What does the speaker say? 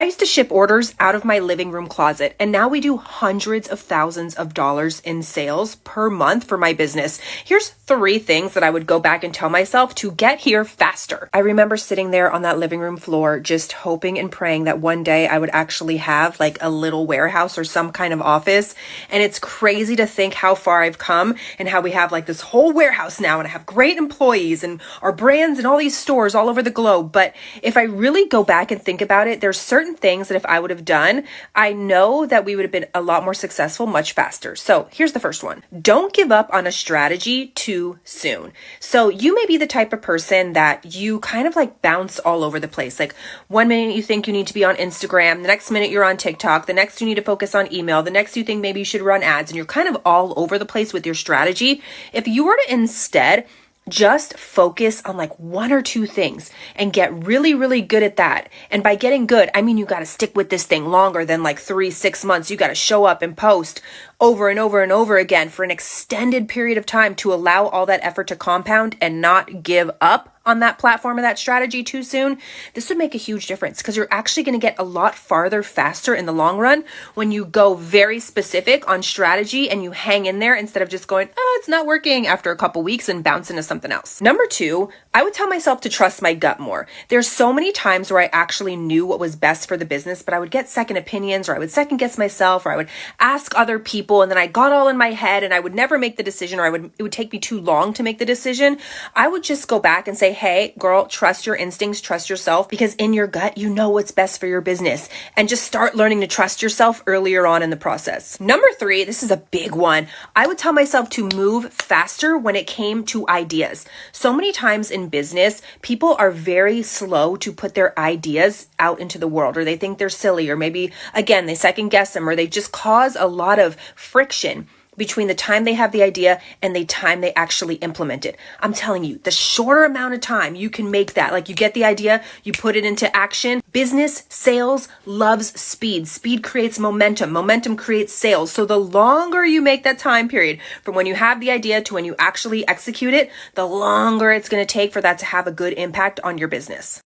I used to ship orders out of my living room closet, and now we do hundreds of thousands of dollars in sales per month for my business. Here's 3 things that I would go back and tell myself to get here faster. I remember sitting there on that living room floor, just hoping and praying that one day I would actually have like a little warehouse or some kind of office. And it's crazy to think how far I've come and how we have like this whole warehouse now, and I have great employees and our brands and all these stores all over the globe. But if I really go back and think about it, there's certain things that if I would have done, I know that we would have been a lot more successful much faster. So here's the first one. Don't give up on a strategy too soon. So you may be the type of person that you kind of like bounce all over the place. Like one minute you think you need to be on Instagram, the next minute you're on TikTok, the next you need to focus on email, the next you think maybe you should run ads, and you're kind of all over the place with your strategy. If you were to instead just focus on like 1 or 2 things and get really, really good at that. And by getting good, I mean, you got to stick with this thing longer than like 3-6 months. You got to show up and post over and over and over again for an extended period of time to allow all that effort to compound and not give up on that platform or that strategy too soon. This would make a huge difference because you're actually going to get a lot farther faster in the long run when you go very specific on strategy and you hang in there instead of just going, oh, it's not working after a couple weeks and bounce into something else. Number 2, I would tell myself to trust my gut more. There's so many times where I actually knew what was best for the business, but I would get second opinions, or I would second guess myself, or I would ask other people, and then I got all in my head and I would never make the decision, or it would take me too long to make the decision. I would just go back and say, hey, girl, trust your instincts, trust yourself, because in your gut, you know what's best for your business, and just start learning to trust yourself earlier on in the process. Number 3, this is a big one. I would tell myself to move faster when it came to ideas. So many times in business, people are very slow to put their ideas out into the world, or they think they're silly, or maybe, again, they second guess them, or they just cause a lot of friction between the time they have the idea and the time they actually implement it. I'm telling you, the shorter amount of time you can make that, like you get the idea, you put it into action. Business, sales loves speed. Speed creates momentum. Momentum creates sales. So the longer you make that time period from when you have the idea to when you actually execute it, the longer it's going to take for that to have a good impact on your business.